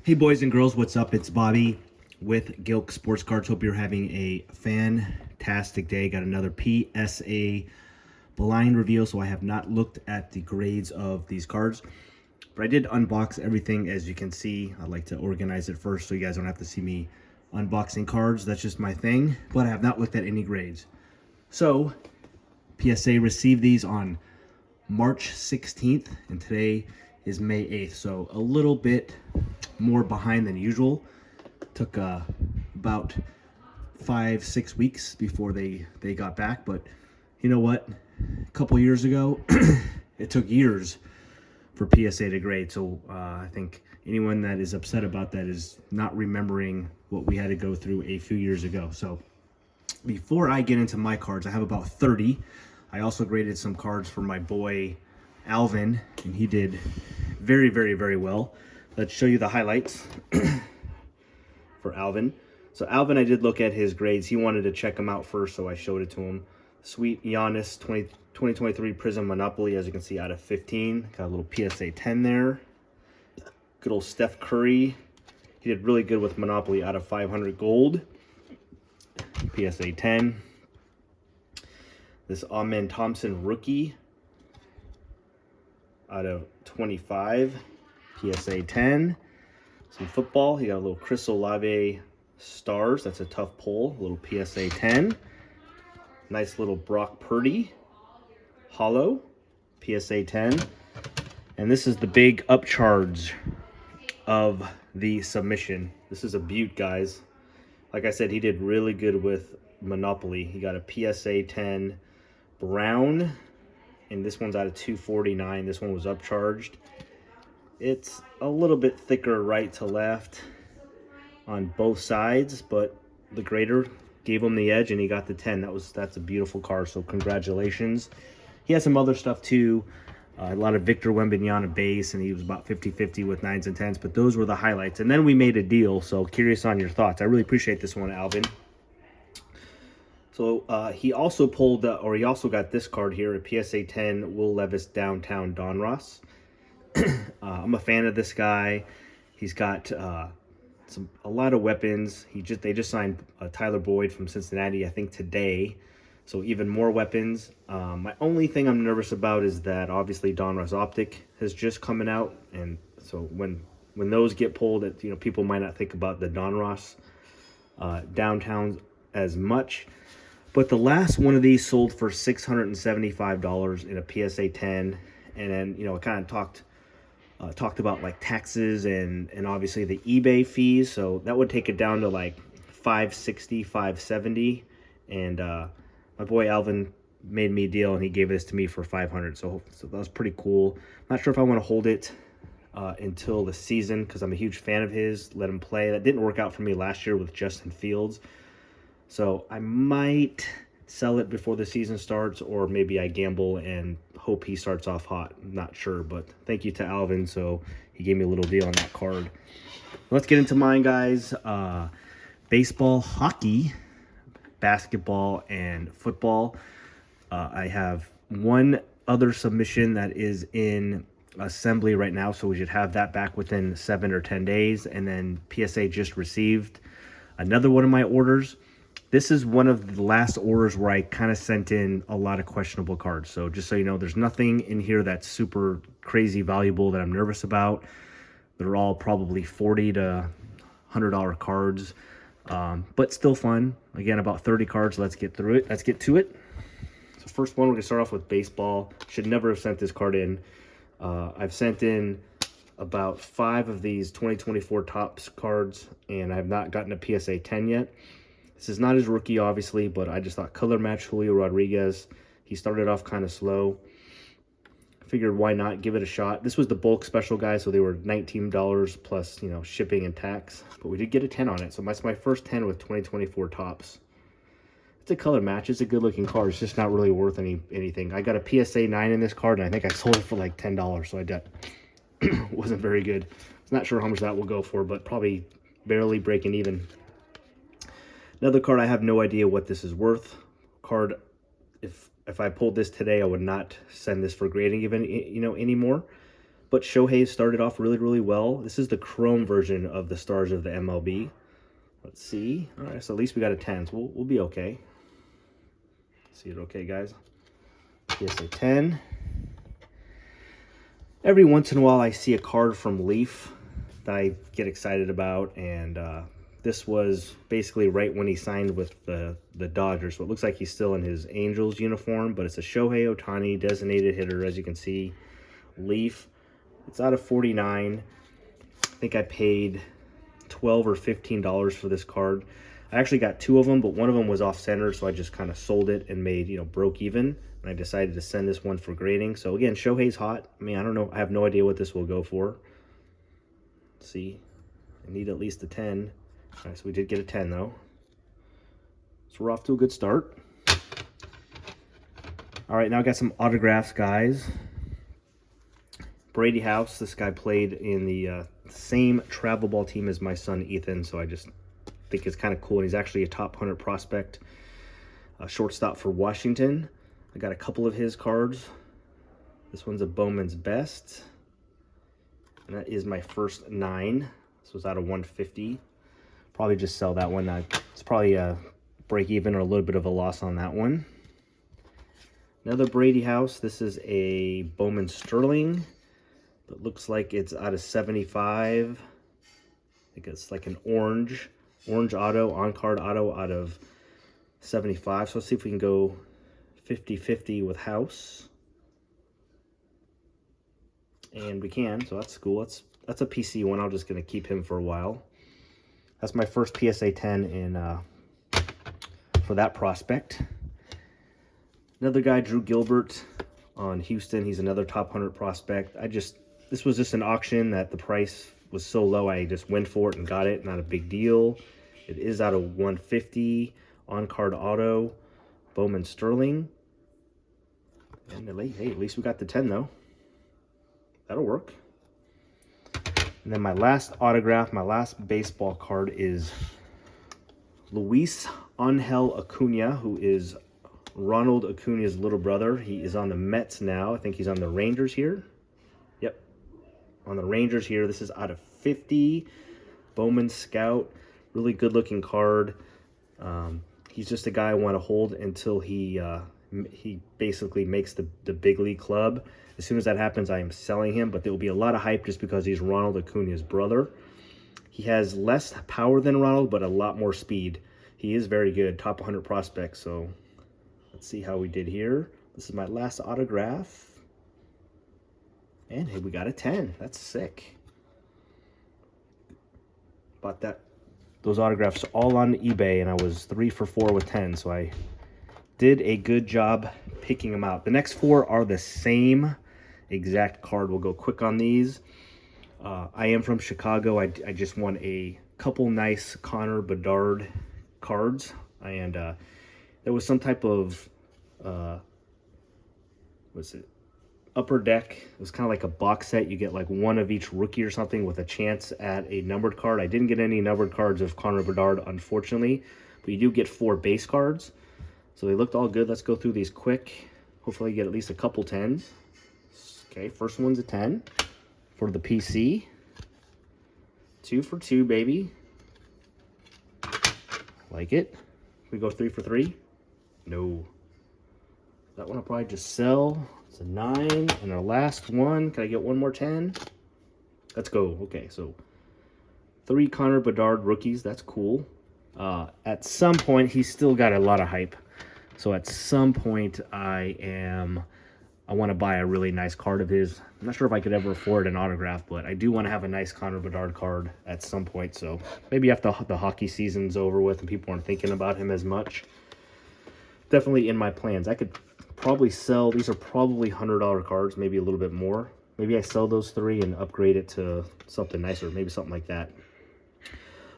Hey boys and girls, what's up? It's Bobby with Gilk Sports Cards. Hope you're having a fantastic day. Got another PSA blind reveal, so I have not looked at the grades of these cards, but I did unbox everything. As you can see, I like to organize it first so you guys don't have to see me unboxing cards. That's just my thing, but I have not looked at any grades. So PSA received these on March 16th, and today is May 8th, so a little bit more behind than usual. Took about 5-6 weeks before they got back, but you know what? A couple years ago, it took years for PSA to grade, so I think anyone that is upset about that is not remembering what we had to go through a few years ago. So before I get into my cards, I have about 30. I also graded some cards for my boy Alvin, and he did very, very, very well. Let's show you the highlights for Alvin. So Alvin, I did look at his grades. He wanted to check them out first, so I showed it to him. Sweet Giannis 2023 Prism Monopoly, as you can see, out of 15. Got a little PSA 10 there. Good old Steph Curry. He did really good with Monopoly out of 500 gold. PSA 10. This Amen Thompson rookie out of 25. PSA 10. Some football. He got a little Chris Olave stars. That's a tough pull. A little PSA 10. Nice little Brock Purdy hollow. PSA 10. And this is the big upcharge of the submission. This is a beaut, guys. Like I said, he did really good with Monopoly. He got a PSA 10 brown, and this one's out of 249. This one was upcharged. It's a little bit thicker right to left on both sides, but the grader gave him the edge and he got the 10. That's a beautiful card, so congratulations. He has some other stuff too. A lot of Victor Wembanyama base, and he was about 50-50 with 9s and 10s, but those were the highlights. And then we made a deal, so curious on your thoughts. I really appreciate this one, Alvin. So he also pulled, he also got this card here, a PSA 10 Will Levis Downtown Donruss. I'm a fan of this guy. He's got a lot of weapons. They just signed Tyler Boyd from Cincinnati, I think today. So even more weapons. My only thing I'm nervous about is that obviously Donruss Optic has just coming out, and so when those get pulled, people might not think about the Donruss downtowns as much. But the last one of these sold for $675 in a PSA 10, and then it kind of talked about like taxes and obviously the eBay fees, so that would take it down to like $560, $570, and my boy Alvin made me a deal and he gave this to me for $500, so that was pretty cool. Not sure if I want to hold it until the season, because I'm a huge fan of his. Let him play. That didn't work out for me last year with Justin Fields, so I might sell it before the season starts, or maybe I gamble and hope he starts off hot. I'm not sure, but thank you to Alvin. So he gave me a little deal on that card. Let's get into mine, guys. Baseball, hockey, basketball, and football. I have one other submission that is in assembly right now, so we should have that back within 7 or 10 days. And then PSA just received another one of my orders. This is one of the last orders where I kind of sent in a lot of questionable cards. So just so you know, there's nothing in here that's super crazy valuable that I'm nervous about. They're all probably $40 to $100 cards, but still fun. Again, about 30 cards. Let's get through it. Let's get to it. So first one, we're going to start off with baseball. Should never have sent this card in. I've sent in about 5 of these 2024 Topps cards, and I have not gotten a PSA 10 yet. This is not his rookie, obviously, but I just thought color match Julio Rodriguez. He started off kind of slow. Figured why not give it a shot. This was the bulk special, guys, so they were $19 plus, shipping and tax. But we did get a 10 on it, so that's my first 10 with 2024 Topps. It's a color match. It's a good-looking card. It's just not really worth anything. I got a PSA 9 in this card, and I think I sold it for like $10, so I wasn't very good. I'm not sure how much that will go for, but probably barely breaking even. Another card, I have no idea what this is worth. Card, if I pulled this today, I would not send this for grading even, anymore. But Shohei started off really, really well. This is the chrome version of the stars of the MLB. Let's see. All right, so at least we got a 10, so we'll be okay. See it okay, guys? PSA 10. Every once in a while I see a card from Leaf that I get excited about, and this was basically right when he signed with the Dodgers, so it looks like he's still in his Angels uniform, but it's a Shohei Ohtani designated hitter, as you can see. Leaf. It's out of 49. I think I paid $12 or $15 for this card. I actually got 2 of them, but one of them was off center, so I just kind of sold it and made, broke even. And I decided to send this one for grading. So again, Shohei's hot. I mean, I don't know. I have no idea what this will go for. Let's see. I need at least a 10. All right, so we did get a 10 though. So we're off to a good start. All right, now I got some autographs, guys. Brady House. This guy played in the same travel ball team as my son Ethan, so I just think it's kind of cool. And he's actually a top 100 prospect, shortstop for Washington. I got a couple of his cards. This one's a Bowman's Best, and that is my first 9. This was out of 150. Probably just sell that one. It's probably a break even or a little bit of a loss on that one. Another Brady House. This is a Bowman Sterling. It looks like it's out of 75. I think it's like an orange auto, on-card auto out of 75. So let's see if we can go 50-50 with House. And we can, so that's cool. That's a PC one. I'm just going to keep him for a while. That's my first PSA 10 in for that prospect. Another guy, Drew Gilbert on Houston. He's another top 100 prospect. This was just an auction that the price was so low, I just went for it and got it. Not a big deal. It is out of 150, on-card auto, Bowman Sterling. And hey, at least we got the 10 though. That'll work. And then my last autograph, my last baseball card is Luis Angel Acuna, who is Ronald Acuna's little brother. He is on the Mets now. I think he's on the Rangers here. Yep, on the Rangers here. This is out of 50. Bowman Scout. Really good looking card. He's just a guy I want to hold until he basically makes the big league club. As soon as that happens, I am selling him, but there will be a lot of hype just because he's Ronald Acuna's brother. He has less power than Ronald, but a lot more speed. He is very good, top 100 prospect. So let's see how we did here. This is my last autograph. And hey, we got a 10. That's sick. Bought those autographs all on eBay, and I was 3 for 4 with 10. So I did a good job picking them out. The next 4 are the same exact card. We'll go quick on these. I am from Chicago. I just won a couple nice Connor Bedard cards, and there was some type of what's it, upper deck. It was kind of like a box set. You get like one of each rookie or something with a chance at a numbered card. I didn't get any numbered cards of Connor Bedard, unfortunately, but you do get 4 base cards. So they looked all good. Let's go through these quick. Hopefully get at least a couple 10s. Okay, first one's a 10 for the PC. 2 for 2, baby. Like it. We go 3 for 3. No. That one I'll probably just sell. It's a 9. And our last one, can I get one more 10? Let's go. Okay, so 3 Connor Bedard rookies. That's cool. At some point, he's still got a lot of hype. So at some point, I want to buy a really nice card of his. I'm not sure if I could ever afford an autograph, but I do want to have a nice Connor Bedard card at some point. So maybe after the hockey season's over with and people aren't thinking about him as much. Definitely in my plans. I could probably sell, these are probably $100 cards, maybe a little bit more. Maybe I sell those 3 and upgrade it to something nicer, maybe something like that.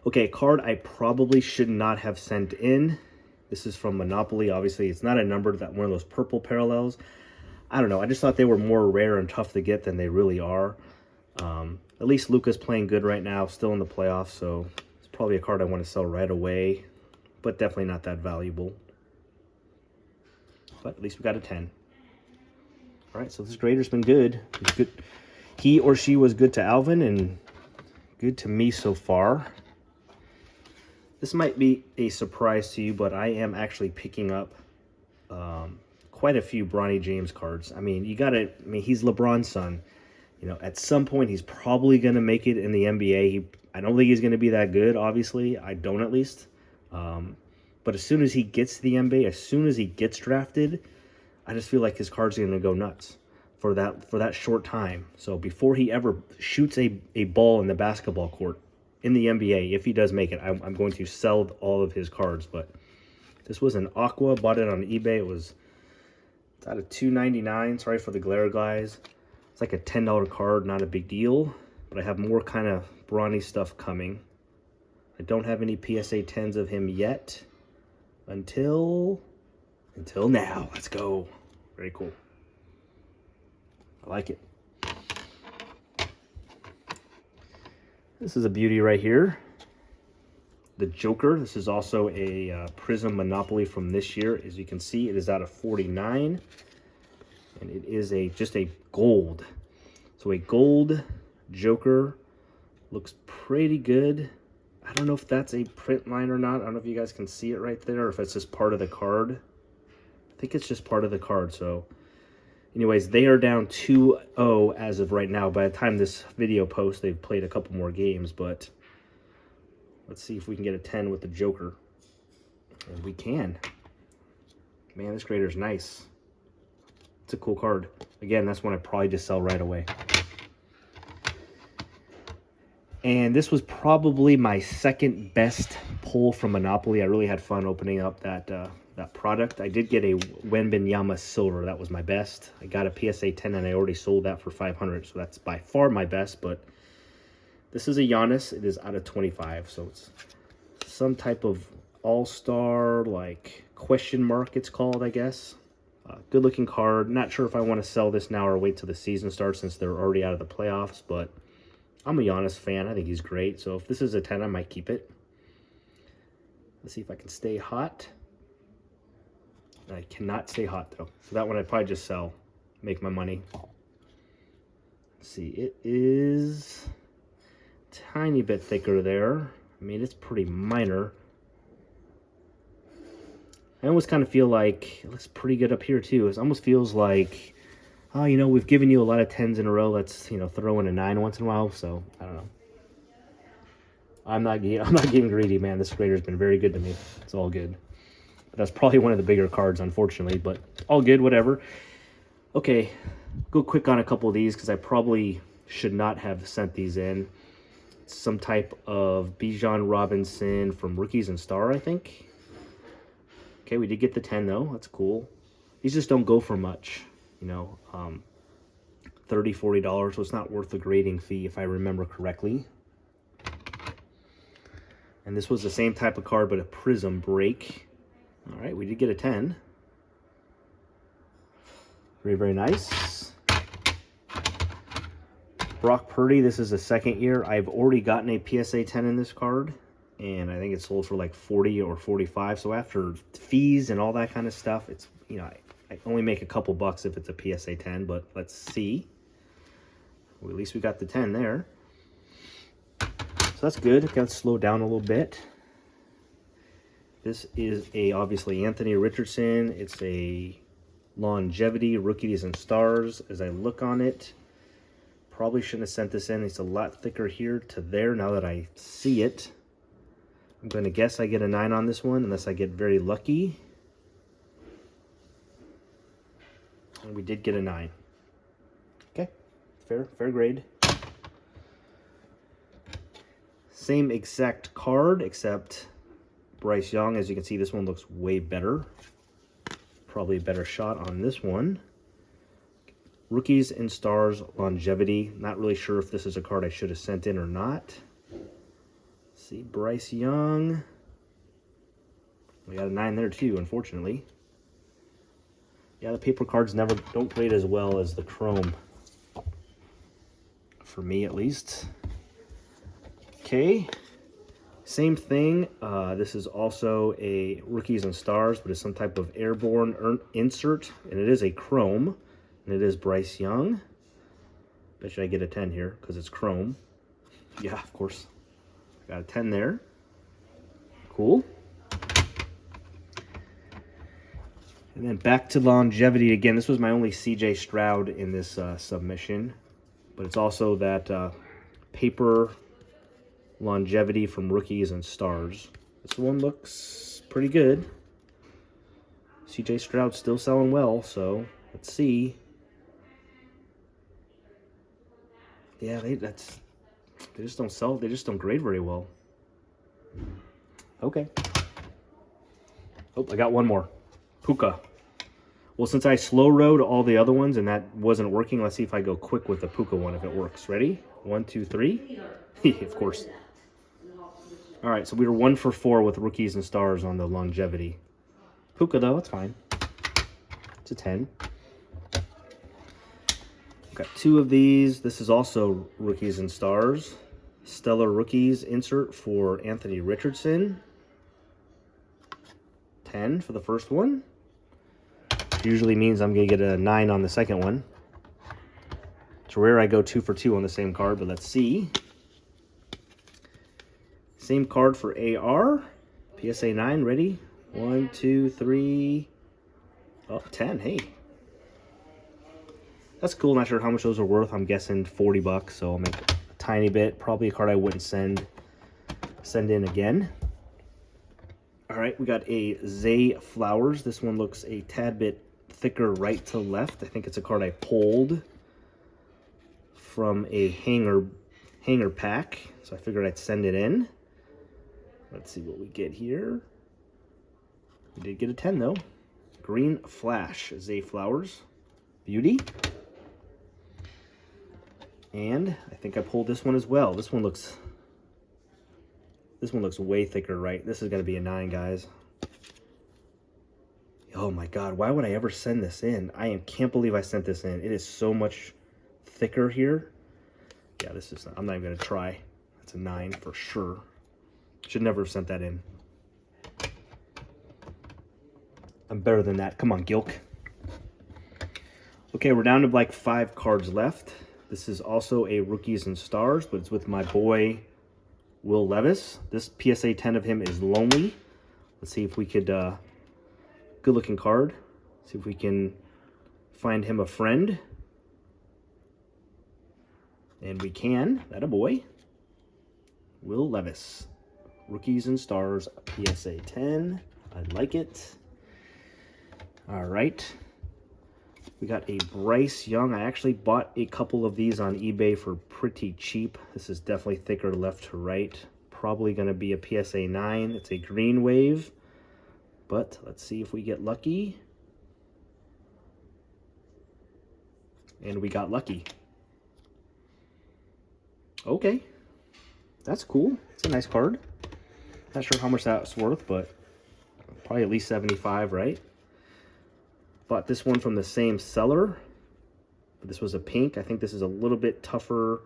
Okay, card I probably should not have sent in. This is from Monopoly. Obviously, it's not a number, that one of those purple parallels. I don't know. I just thought they were more rare and tough to get than they really are. At least Luka's playing good right now, still in the playoffs, so it's probably a card I want to sell right away, but definitely not that valuable. But at least we got a 10. All right, so this grader's been good. He's good. he or she was good to Alvin and good to me so far. This might be a surprise to you, but I am actually picking up quite a few Bronny James cards. I mean, he's LeBron's son. You know, at some point, he's probably going to make it in the NBA. I don't think he's going to be that good, obviously. I don't, at least. But as soon as he gets to the NBA, as soon as he gets drafted, I just feel like his card's going to go nuts for that short time. So before he ever shoots a ball in the basketball court in the NBA, if he does make it, I'm going to sell all of his cards. But this was an Aqua. Bought it on eBay. It's out of $2.99. Sorry for the glare, guys. It's like a $10 card, not a big deal. But I have more kind of Bronny stuff coming. I don't have any PSA 10s of him yet. Until now. Let's go. Very cool. I like it. This is a beauty right here. The Joker. This is also a Prism Monopoly from this year. As you can see, it is out of 49. And it is just a gold. So a gold Joker. Looks pretty good. I don't know if that's a print line or not. I don't know if you guys can see it right there, or if it's just part of the card. I think it's just part of the card. So anyways, they are down 2-0 as of right now. By the time this video posts, they've played a couple more games, but let's see if we can get a 10 with the Joker. And we can. Man, this grader's nice. It's a cool card. Again, that's one I'd probably just sell right away. And this was probably my second best pull from Monopoly. I really had fun opening up that product. I did get a Wembanyama Silver. That was my best. I got a PSA 10 and I already sold that for $500. So that's by far my best. But this is a Giannis. It is out of 25. So it's some type of all-star, like, question mark it's called, I guess. Good looking card. Not sure if I want to sell this now or wait till the season starts since they're already out of the playoffs. But I'm a Giannis fan. I think he's great. So if this is a 10, I might keep it. Let's see if I can stay hot. I cannot stay hot, though. So that one I'd probably just sell. Make my money. Let's see. It is a tiny bit thicker there. I mean, it's pretty minor. I almost kind of feel like it looks pretty good up here, too. It almost feels like, oh, you know, we've given you a lot of 10s in a row. Let's, you know, throw in a 9 once in a while. So, I don't know. I'm not getting greedy, man. This grader's been very good to me. It's all good. But that's probably one of the bigger cards, unfortunately. But all good, whatever. Okay, go quick on a couple of these because I probably should not have sent these in. Some type of Bijan Robinson from Rookies and Star, I think. Okay, we did get the 10, though. That's cool. These just don't go for much, you know. $30, $40, so it's not worth the grading fee if I remember correctly. And this was the same type of card, but a Prism break. All right, we did get a 10. Very, very nice. Brock Purdy, this is the second year. I've already gotten a PSA 10 in this card, and I think it sold for like 40 or 45. So after fees and all that kind of stuff, it's, you know, I only make a couple bucks if it's a PSA 10, but let's see. Well, at least we got the 10 there. So that's good. Got to slow down a little bit. This is obviously Anthony Richardson. It's a longevity Rookies and Stars. As I look on it, probably shouldn't have sent this in. It's a lot thicker here to there now that I see it. I'm going to guess I get a 9 on this one unless I get very lucky. And we did get a 9. Okay, fair grade. Same exact card, except Bryce Young. As you can see, this one looks way better. Probably a better shot on this one. Rookies and Stars Longevity. Not really sure if this is a card I should have sent in or not. Let's see, Bryce Young. We got a 9 there too, unfortunately. Yeah, the paper cards don't grade as well as the chrome. For me, at least. Okay, same thing. This is also a Rookies and Stars, but it's some type of airborne insert, and it is a chrome, and it is Bryce Young. Bet you I get a 10 here because it's chrome. Yeah, of course. Got a 10 there. Cool. And then back to longevity again. This was my only CJ Stroud in this submission. But it's also that paper longevity from Rookies and Stars. This one looks pretty good. CJ Stroud's still selling well, so let's see. Yeah, they just don't sell. They just don't grade very well. Okay. Oh, I got one more. Puka. Well, since I slow rode all the other ones and that wasn't working, let's see if I go quick with the Puka one if it works. Ready? 1, 2, 3. Of course. All right, so we were 1 for 4 with Rookies and Stars on the longevity. Puka though, it's fine. It's a 10. Got 2 of these. This is also Rookies and Stars. Stellar Rookies insert for Anthony Richardson. 10 for the first one. Usually means I'm going to get a 9 on the second one. It's rare I go 2 for 2 on the same card, but let's see. Same card for AR. PSA 9, ready? 1, 2, 3. Oh, 10, hey. That's cool. Not sure how much those are worth. I'm guessing 40 bucks, so I'll make a tiny bit. Probably a card I wouldn't send in again. All right, we got a Zay Flowers. This one looks a tad bit thicker right to left. I think it's a card I pulled from a hanger pack, so I figured I'd send it in. Let's see what we get here. We did get a 10 though. Green Flash, Zay Flowers. Beauty. And I think I pulled this one as well. This one looks way thicker, right? This is going to be a 9, guys. Oh my God, why would I ever send this in? Can't believe I sent this in. It is so much thicker here. Yeah, I'm not even going to try. That's a 9 for sure. Should never have sent that in. I'm better than that. Come on, Gilk. Okay, we're down to like 5 cards left. This is also a Rookies and Stars, but it's with my boy Will Levis. This PSA 10 of him is Lonely. Let's see if we could, good looking card. See if we can find him a friend. And we can. That a boy. Will Levis. Rookies and Stars, PSA 10. I like it. All right. We got a Bryce Young. I actually bought a couple of these on eBay for pretty cheap. This is definitely thicker left to right. Probably going to be a PSA 9. It's a green wave. But let's see if we get lucky. And we got lucky. Okay. That's cool. It's a nice card. Not sure how much that's worth, but probably at least 75, right? Bought this one from the same seller. This was a pink. I think this is a little bit tougher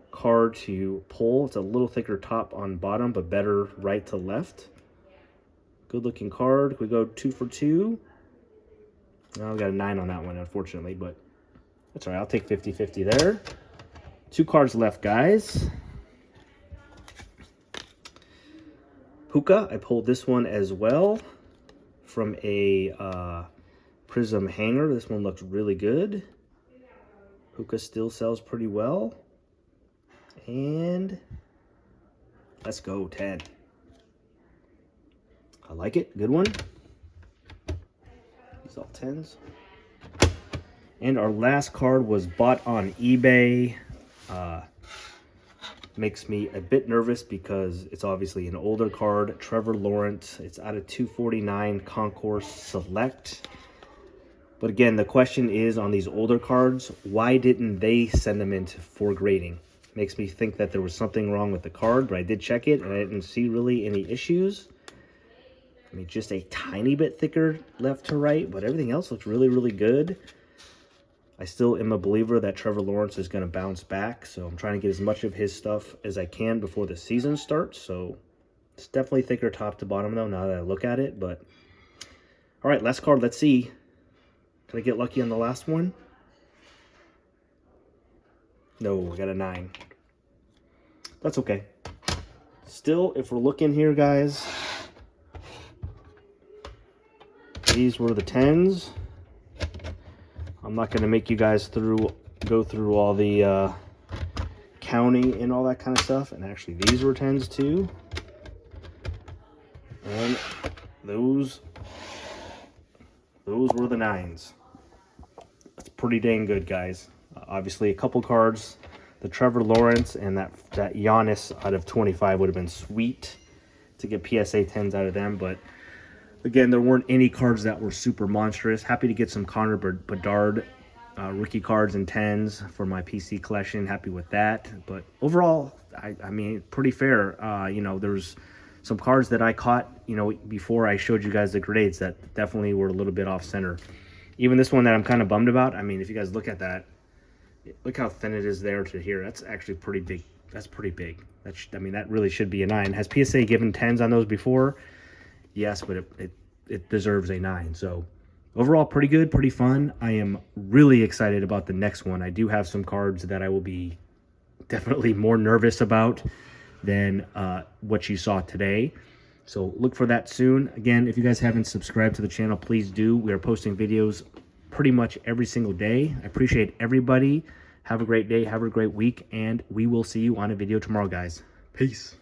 card to pull. It's a little thicker top on bottom, but better right to left. Good looking card. We go 2 for 2. Oh, we got a 9 on that one, unfortunately, but that's all right. I'll take 50-50 there. 2 cards left, guys. Puka, I pulled this one as well from a Prism hanger. This one looks really good. Puka still sells pretty well. And let's go, 10. I like it. Good one. These all 10s. And our last card was bought on eBay. Makes me a bit nervous because it's obviously an older card. Trevor Lawrence. It's out of 249 Concourse Select. But again, the question is on these older cards, why didn't they send them in for grading? Makes me think that there was something wrong with the card, but I did check it and I didn't see really any issues. I mean, just a tiny bit thicker left to right, but everything else looks really, really good. I still am a believer that Trevor Lawrence is going to bounce back, so I'm trying to get as much of his stuff as I can before the season starts. So it's definitely thicker top to bottom, though, now that I look at it. But all right, last card. Let's see. Can I get lucky on the last one? No, I got a 9. That's okay. Still, if we're looking here, guys, these were the 10s. I'm not going to make you guys go through all the counting and all that kind of stuff. And actually, these were 10s too. And those were the 9s. That's pretty dang good, guys. Obviously, a couple cards. The Trevor Lawrence and that Giannis out of 25 would have been sweet to get PSA 10s out of them. But again, there weren't any cards that were super monstrous. Happy to get some Connor Bedard rookie cards and 10s for my PC collection. Happy with that. But overall, I mean, pretty fair. You know, there's some cards that I caught, you know, before I showed you guys the grades that definitely were a little bit off center. Even this one that I'm kind of bummed about. I mean, if you guys look at that, look how thin it is there to here. That's actually pretty big. That's pretty big. I mean, that really should be a 9. Has PSA given 10s on those before? Yes, but it deserves a 9. So overall, pretty good, pretty fun. I am really excited about the next one. I do have some cards that I will be definitely more nervous about than what you saw today. So look for that soon. Again, if you guys haven't subscribed to the channel, please do. We are posting videos pretty much every single day. I appreciate everybody. Have a great day. Have a great week. And we will see you on a video tomorrow, guys. Peace.